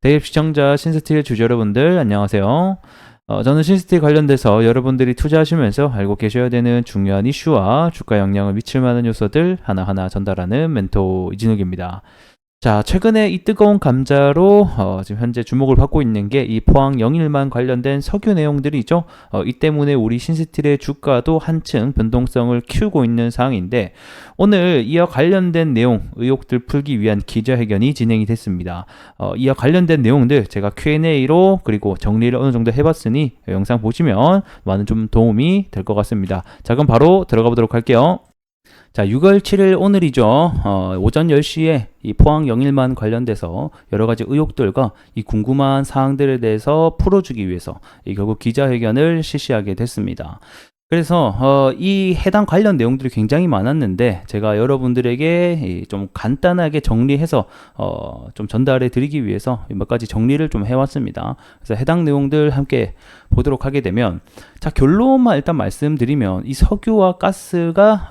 대입 시청자 신스틸 주주 여러분들 안녕하세요. 저는 신스틸 관련돼서 여러분들이 투자하시면서 알고 계셔야 되는 중요한 이슈와 주가 영향을 미칠 만한 요소들 하나하나 전달하는 멘토 이진욱입니다. 자, 최근에 이 뜨거운 감자로 지금 현재 주목을 받고 있는 게 이 포항 영일만 관련된 석유 내용들이죠. 이 때문에 우리 신스틸의 주가도 한층 변동성을 키우고 있는 상황인데 오늘 이와 관련된 내용, 의혹들 풀기 위한 기자회견이 진행이 됐습니다. 이와 관련된 내용들 제가 Q&A로 그리고 정리를 어느 정도 해봤으니 영상 보시면 많은 좀 도움이 될 것 같습니다. 자, 그럼 바로 들어가 보도록 할게요. 자, 6월 7일 오늘이죠. 오전 10시에 이 포항 영일만 관련돼서 여러 가지 의혹들과 이 궁금한 사항들에 대해서 풀어주기 위해서 결국 기자회견을 실시하게 됐습니다. 그래서 이 해당 관련 내용들이 굉장히 많았는데 제가 여러분들에게 좀 간단하게 정리해서 좀 전달해 드리기 위해서 몇 가지 정리를 좀 해왔습니다. 그래서 해당 내용들 함께 보도록 하게 되면, 자, 결론만 일단 말씀드리면 이 석유와 가스가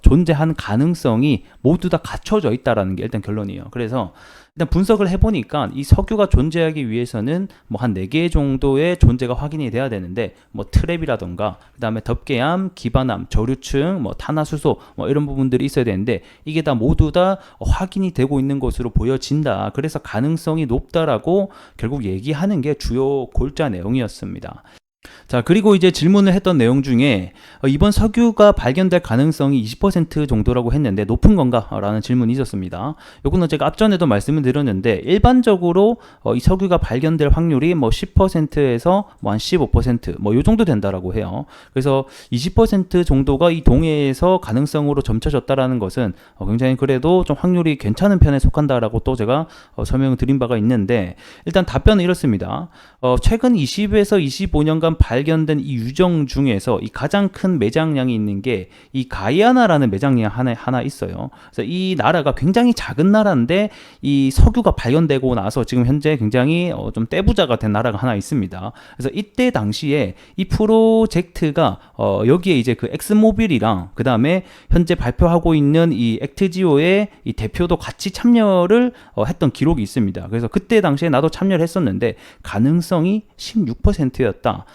존재하는 가능성이 모두 다 갖춰져 있다라는 게 일단 결론이에요. 그래서 일단 분석을 해보니까 이 석유가 존재하기 위해서는 뭐 한 4개 정도의 존재가 확인이 돼야 되는데, 뭐 트랩이라던가 그 다음에 덮개암, 기반암, 저류층, 뭐 탄화수소 뭐 이런 부분들이 있어야 되는데 이게 다 모두 다 확인이 되고 있는 것으로 보여진다. 그래서 가능성이 높다라고 결국 얘기하는 게 주요 골자 내용이었습니다. 자, 그리고 이제 질문을 했던 내용 중에 이번 석유가 발견될 가능성이 20% 정도라고 했는데 높은 건가? 라는 질문이 있었습니다. 요거는 제가 앞전에도 말씀을 드렸는데 일반적으로 이 석유가 발견될 확률이 뭐 10%에서 뭐 한 15% 뭐 요 정도 된다라고 해요. 그래서 20% 정도가 이 동해에서 가능성으로 점쳐졌다라는 것은 굉장히 그래도 좀 확률이 괜찮은 편에 속한다라고 또 제가 설명을 드린 바가 있는데, 일단 답변은 이렇습니다. 최근 20에서 25년간 발견된 이 유정 중에서 이 가장 큰 매장량이 있는 게 이 가이아나라는 매장량이 하나 있어요. 그래서 이 나라가 굉장히 작은 나라인데 이 석유가 발견되고 나서 지금 현재 굉장히 좀 떼부자가 된 나라가 하나 있습니다. 그래서 이때 당시에 이 프로젝트가 여기에 이제 그 엑스모빌이랑 그 다음에 현재 발표하고 있는 이 액트지오의 이 대표도 같이 참여를 했던 기록이 있습니다. 그래서 그때 당시에 나도 참여를 했었는데 가능성이 16%였다.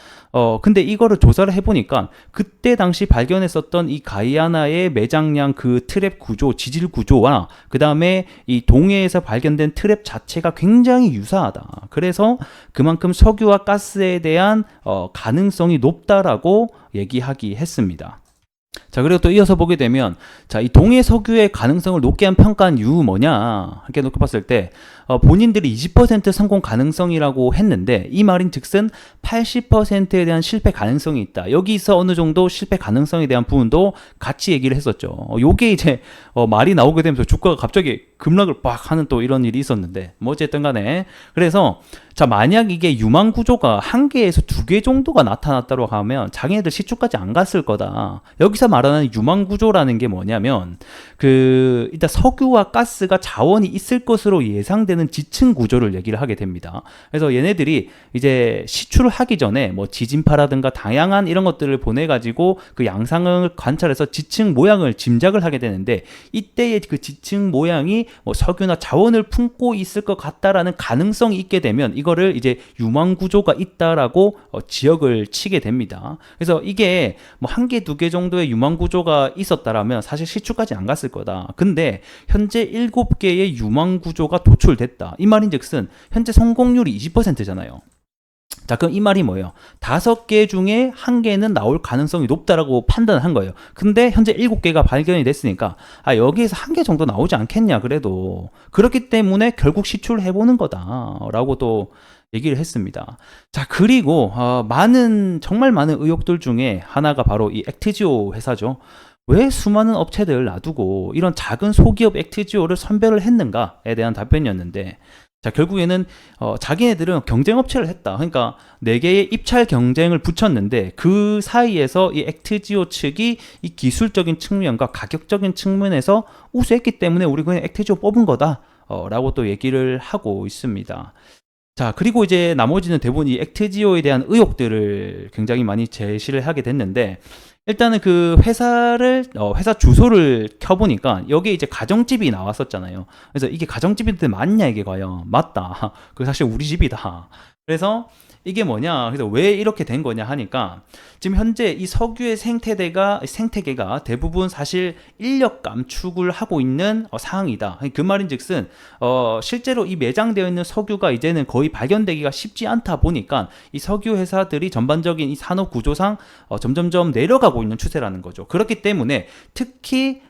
근데 이거를 조사를 해보니까 그때 당시 발견했었던 이 가이아나의 매장량 그 트랩 구조, 지질 구조와 그 다음에 이 동해에서 발견된 트랩 자체가 굉장히 유사하다. 그래서 그만큼 석유와 가스에 대한 가능성이 높다라고 얘기하기 했습니다. 자, 그리고 또 이어서 보게 되면, 자, 이 동해 석유의 가능성을 높게 한 평가한 이유 뭐냐 이렇게 놓고 봤을 때 본인들이 20% 성공 가능성이라고 했는데 이 말인 즉슨 80%에 대한 실패 가능성이 있다. 여기서 어느 정도 실패 가능성에 대한 부분도 같이 얘기를 했었죠. 요게 이제 말이 나오게 되면서 주가가 갑자기 급락을 빡 하는 또 이런 일이 있었는데, 뭐 어쨌든 간에 그래서 자, 만약 이게 유망 구조가 1개에서 2개 정도가 나타났다고 하면 자기네들 시초까지 안 갔을 거다. 여기서 말하는 유망 구조라는 게 뭐냐면 일단 석유와 가스가 자원이 있을 것으로 예상되는 지층 구조를 얘기를 하게 됩니다. 그래서 얘네들이 이제 시추를 하기 전에 뭐 지진파라든가 다양한 이런 것들을 보내 가지고 그 양상을 관찰해서 지층 모양을 짐작을 하게 되는데, 이때의 그 지층 모양이 뭐 석유나 자원을 품고 있을 것 같다라는 가능성이 있게 되면 이거를 이제 유망 구조가 있다라고 지역을 치게 됩니다. 그래서 이게 뭐 1개, 2개 정도의 유망 구조가 있었다라면 사실 시추까지 안 갔을 거다. 근데 현재 7개의 유망 구조가 도출됐다. 이 말인즉슨 현재 성공률이 20%잖아요. 자, 그럼 이 말이 뭐예요? 5개 중에 1개는 나올 가능성이 높다라고 판단한 거예요. 근데 현재 7개가 발견이 됐으니까 여기에서 1개 정도 나오지 않겠냐 그래도. 그렇기 때문에 결국 시추를 해보는 거다라고 또 얘기를 했습니다. 자, 그리고 정말 많은 의혹들 중에 하나가 바로 이 액트지오 회사죠. 왜 수많은 업체들을 놔두고 이런 작은 소기업 액트지오를 선별을 했는가에 대한 답변이었는데, 자, 결국에는 자기네들은 경쟁업체를 했다. 그러니까 4개의 입찰 경쟁을 붙였는데 그 사이에서 이 액트지오 측이 이 기술적인 측면과 가격적인 측면에서 우수했기 때문에 우리 그냥 액트지오 뽑은 거다 라고 또 얘기를 하고 있습니다. 자, 그리고 이제 나머지는 대부분 이 액트지오에 대한 의혹들을 굉장히 많이 제시를 하게 됐는데, 일단은 그 회사 주소를 켜보니까 여기에 이제 가정집이 나왔었잖아요. 그래서 이게 가정집인데 맞냐 이게 과연? 맞다. 그 사실 우리 집이다. 그래서 이게 뭐냐? 그래서 왜 이렇게 된 거냐 하니까 지금 현재 이 석유의 생태계가 대부분 사실 인력 감축을 하고 있는 상황이다. 그 말인즉슨 실제로 이 매장되어 있는 석유가 이제는 거의 발견되기가 쉽지 않다 보니까 이 석유 회사들이 전반적인 이 산업 구조상 점점점 내려가고 있는 추세라는 거죠. 그렇기 때문에 특히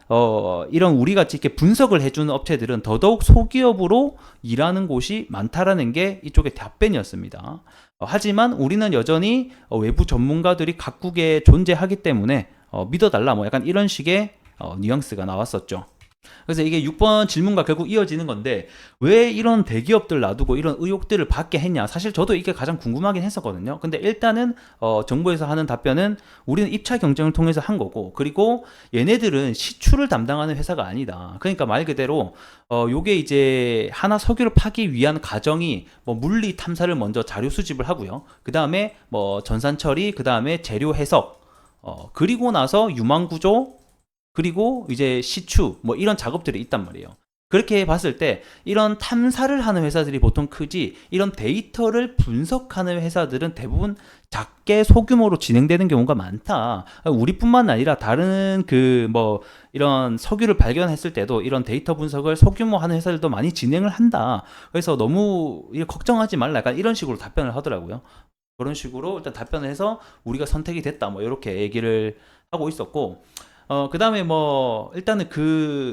이런 우리 같이 이렇게 분석을 해주는 업체들은 더더욱 소기업으로 일하는 곳이 많다라는 게 이쪽의 답변이었습니다. 하지만 우리는 여전히 외부 전문가들이 각국에 존재하기 때문에 믿어달라 뭐 약간 이런 식의 뉘앙스가 나왔었죠. 그래서 이게 6번 질문과 결국 이어지는 건데 왜 이런 대기업들 놔두고 이런 의혹들을 받게 했냐. 사실 저도 이게 가장 궁금하긴 했었거든요. 근데 일단은 정부에서 하는 답변은 우리는 입차 경쟁을 통해서 한 거고, 그리고 얘네들은 시추를 담당하는 회사가 아니다. 그러니까 말 그대로 요게 이제 하나 석유를 파기 위한 과정이 뭐 물리 탐사를 먼저 자료 수집을 하고요. 그 다음에 뭐 전산 처리, 그 다음에 재료 해석, 그리고 나서 유망 구조, 그리고 이제 시추 뭐 이런 작업들이 있단 말이에요. 그렇게 봤을 때 이런 탐사를 하는 회사들이 보통 크지, 이런 데이터를 분석하는 회사들은 대부분 작게 소규모로 진행되는 경우가 많다. 우리뿐만 아니라 다른 그 뭐 이런 석유를 발견했을 때도 이런 데이터 분석을 소규모 하는 회사들도 많이 진행을 한다. 그래서 너무 걱정하지 말라, 약간 이런 식으로 답변을 하더라고요. 그런 식으로 일단 답변을 해서 우리가 선택이 됐다 뭐 이렇게 얘기를 하고 있었고, 그 다음에 뭐, 일단은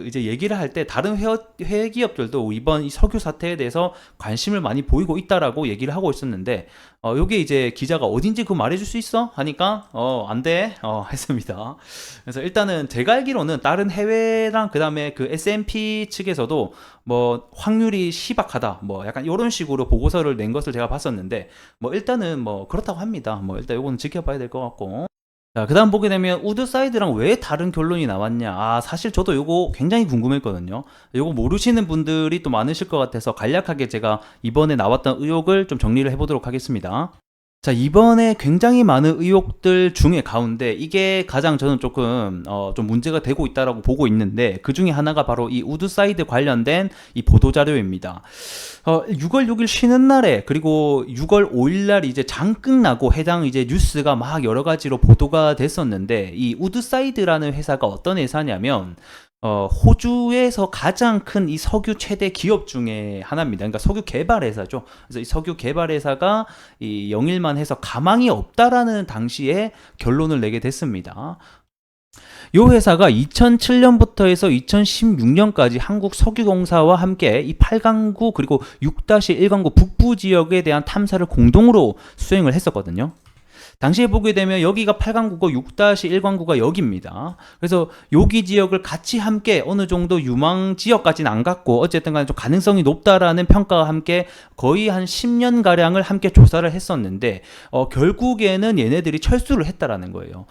이제 얘기를 할 때 다른 회기업들도 이번 이 석유 사태에 대해서 관심을 많이 보이고 있다라고 얘기를 하고 있었는데, 요게 이제 기자가 어딘지 그거 말해줄 수 있어? 하니까, 안 돼. 했습니다. 그래서 일단은 제가 알기로는 다른 해외랑 그 다음에 그 S&P 측에서도 뭐 확률이 희박하다. 뭐 약간 이런 식으로 보고서를 낸 것을 제가 봤었는데, 뭐 일단은 뭐 그렇다고 합니다. 뭐 일단 요거는 지켜봐야 될 것 같고. 자, 그 다음 보게 되면 우드사이드랑 왜 다른 결론이 나왔냐. 사실 저도 요거 굉장히 궁금했거든요. 요거 모르시는 분들이 또 많으실 것 같아서 간략하게 제가 이번에 나왔던 의혹을 좀 정리를 해보도록 하겠습니다. 자, 이번에 굉장히 많은 의혹들 중에 가운데 이게 가장 저는 조금 좀 문제가 되고 있다라고 보고 있는데, 그 중에 하나가 바로 이 우드사이드 관련된 이 보도자료입니다. 6월 6일 쉬는 날에, 그리고 6월 5일 날 이제 장 끝나고 해당 이제 뉴스가 막 여러 가지로 보도가 됐었는데, 이 우드사이드라는 회사가 어떤 회사냐면 호주에서 가장 큰 이 석유 최대 기업 중에 하나입니다. 그러니까 석유 개발 회사죠. 그래서 이 석유 개발 회사가 이 영일만 해서 가망이 없다라는 당시에 결론을 내게 됐습니다. 이 회사가 2007년부터 해서 2016년까지 한국석유공사와 함께 이 8강구 그리고 6-1강구 북부 지역에 대한 탐사를 공동으로 수행을 했었거든요. 당시에 보게 되면 여기가 8강구고 6-1강구가 여기입니다. 그래서 여기 지역을 같이 함께 어느 정도 유망 지역까지는 안 갔고 어쨌든 간에 좀 가능성이 높다라는 평가와 함께 거의 한 10년 가량을 함께 조사를 했었는데 결국에는 얘네들이 철수를 했다라는 거예요.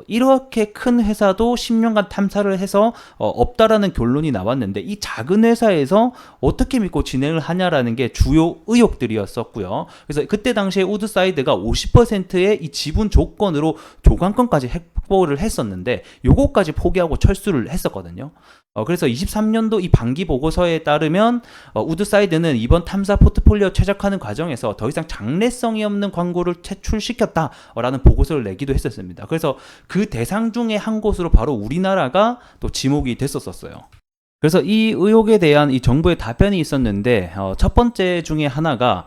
이렇게 큰 회사도 10년간 탐사를 해서 없다라는 결론이 나왔는데, 이 작은 회사에서 어떻게 믿고 진행을 하냐라는 게 주요 의혹들이었었고요. 그래서 그때 당시에 우드사이드가 50%의 이 지분 조건으로 조강권까지 확보를 했었는데 요거까지 포기하고 철수를 했었거든요. 그래서 23년도 이 반기 보고서에 따르면 우드사이드는 이번 탐사 포트폴리오 최적화하는 과정에서 더 이상 장래성이 없는 광고를 퇴출시켰다라는 보고서를 내기도 했었습니다. 그래서 그 대상 중에 한 곳으로 바로 우리나라가 또 지목이 됐었어요. 그래서 이 의혹에 대한 이 정부의 답변이 있었는데, 첫 번째 중에 하나가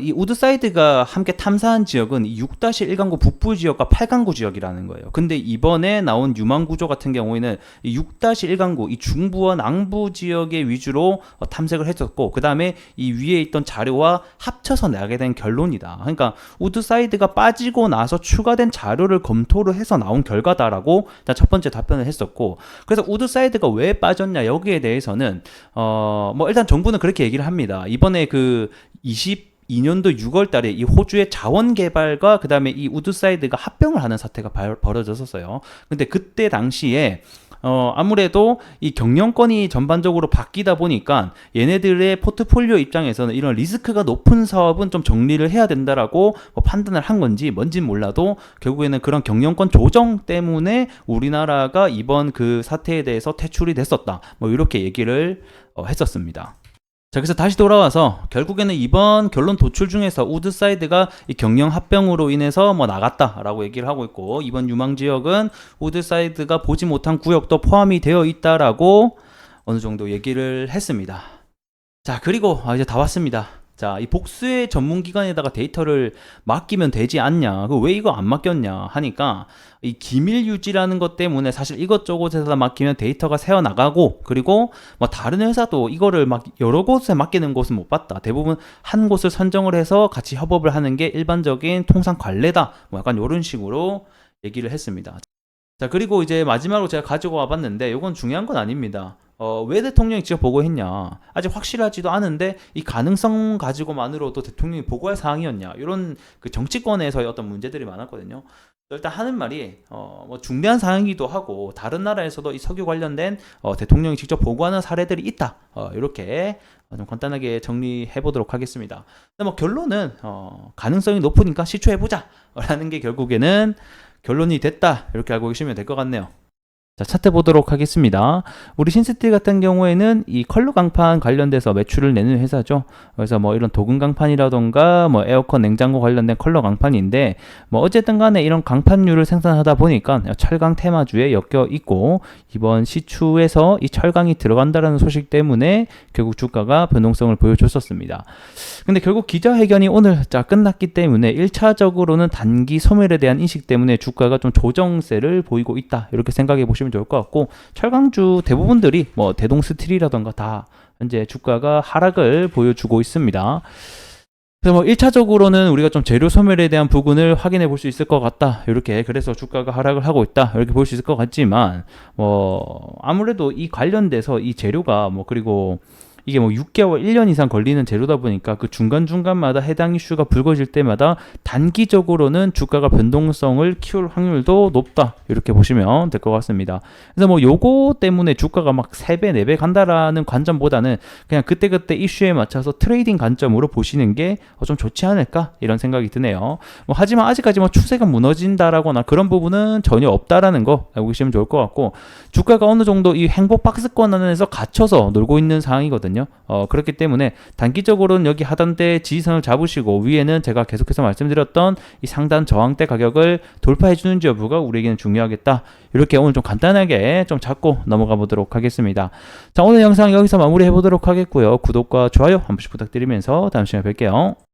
이 우드사이드가 함께 탐사한 지역은 6-1강구 북부 지역과 8강구 지역이라는 거예요. 근데 이번에 나온 유망 구조 같은 경우에는 이 6-1강구 이 중부와 남부 지역의 위주로 탐색을 했었고, 그 다음에 이 위에 있던 자료와 합쳐서 나게 된 결론이다. 그러니까 우드사이드가 빠지고 나서 추가된 자료를 검토를 해서 나온 결과다라고 첫 번째 답변을 했었고, 그래서 우드사이드가 왜 빠졌냐 여기에 대해서는 뭐 일단 정부는 그렇게 얘기를 합니다. 이번에 그 2022년도 6월 달에 이 호주의 자원개발과 그 다음에 이 우드사이드가 합병을 하는 사태가 벌어졌었어요. 근데 그때 당시에 아무래도 이 경영권이 전반적으로 바뀌다 보니까 얘네들의 포트폴리오 입장에서는 이런 리스크가 높은 사업은 좀 정리를 해야 된다라고 뭐 판단을 한 건지 뭔진 몰라도 결국에는 그런 경영권 조정 때문에 우리나라가 이번 그 사태에 대해서 퇴출이 됐었다. 뭐 이렇게 얘기를 했었습니다. 자, 그래서 다시 돌아와서 결국에는 이번 결론 도출 중에서 우드사이드가 이 경영 합병으로 인해서 뭐 나갔다라고 얘기를 하고 있고, 이번 유망 지역은 우드사이드가 보지 못한 구역도 포함이 되어 있다라고 어느 정도 얘기를 했습니다. 자, 그리고 이제 다 왔습니다. 자, 이 복수의 전문기관에다가 데이터를 맡기면 되지 않냐, 왜 이거 안 맡겼냐 하니까, 이 기밀 유지라는 것 때문에 사실 이것저것에다 맡기면 데이터가 새어나가고, 그리고 뭐 다른 회사도 이거를 막 여러 곳에 맡기는 곳은 못 봤다. 대부분 한 곳을 선정을 해서 같이 협업을 하는 게 일반적인 통상 관례다. 뭐 약간 이런 식으로 얘기를 했습니다. 자, 그리고 이제 마지막으로 제가 가지고 와봤는데, 이건 중요한 건 아닙니다. 왜 대통령이 직접 보고했냐, 아직 확실하지도 않은데 이 가능성 가지고만으로도 대통령이 보고할 사항이었냐, 이런 그 정치권에서의 어떤 문제들이 많았거든요. 일단 하는 말이 뭐 중대한 사항이기도 하고, 다른 나라에서도 이 석유 관련된 대통령이 직접 보고하는 사례들이 있다. 이렇게 좀 간단하게 정리해 보도록 하겠습니다. 근데 뭐 결론은 가능성이 높으니까 시초해보자 라는 게 결국에는 결론이 됐다, 이렇게 알고 계시면 될 것 같네요. 자, 차트 보도록 하겠습니다. 우리 신스틸 같은 경우에는 이 컬러 강판 관련돼서 매출을 내는 회사죠. 그래서 뭐 이런 도금 강판이라던가 뭐 에어컨 냉장고 관련된 컬러 강판인데, 뭐 어쨌든 간에 이런 강판류를 생산하다 보니까 철강 테마주에 엮여 있고, 이번 시추에서 이 철강이 들어간다라는 소식 때문에 결국 주가가 변동성을 보여줬었습니다. 근데 결국 기자회견이 오늘 끝났기 때문에 1차적으로는 단기 소멸에 대한 인식 때문에 주가가 좀 조정세를 보이고 있다, 이렇게 생각해 보시면 좋을 것 같고, 철강주 대부분들이 뭐 대동스틸이라던가 다 현재 주가가 하락을 보여주고 있습니다. 그래서 뭐 1차적으로는 우리가 좀 재료 소멸에 대한 부분을 확인해 볼 수 있을 것 같다, 이렇게, 그래서 주가가 하락을 하고 있다, 이렇게 볼 수 있을 것 같지만, 뭐 아무래도 이 관련돼서 이 재료가 뭐, 그리고 이게 뭐 6개월, 1년 이상 걸리는 재료다 보니까 그 중간중간마다 해당 이슈가 불거질 때마다 단기적으로는 주가가 변동성을 키울 확률도 높다, 이렇게 보시면 될 것 같습니다. 그래서 뭐 요거 때문에 주가가 막 3배, 4배 간다라는 관점보다는 그냥 그때그때 이슈에 맞춰서 트레이딩 관점으로 보시는 게 좀 좋지 않을까, 이런 생각이 드네요. 뭐 하지만 아직까지 뭐 추세가 무너진다라거나 그런 부분은 전혀 없다라는 거 알고 계시면 좋을 것 같고, 주가가 어느 정도 이 행복 박스권 안에서 갇혀서 놀고 있는 상황이거든요. 그렇기 때문에 단기적으로는 여기 하단대 지지선을 잡으시고, 위에는 제가 계속해서 말씀드렸던 이 상단 저항대 가격을 돌파해 주는지 여부가 우리에게는 중요하겠다, 이렇게 오늘 좀 간단하게 좀 잡고 넘어가 보도록 하겠습니다. 자, 오늘 영상 여기서 마무리해 보도록 하겠고요. 구독과 좋아요 한 번씩 부탁드리면서 다음 시간에 뵐게요.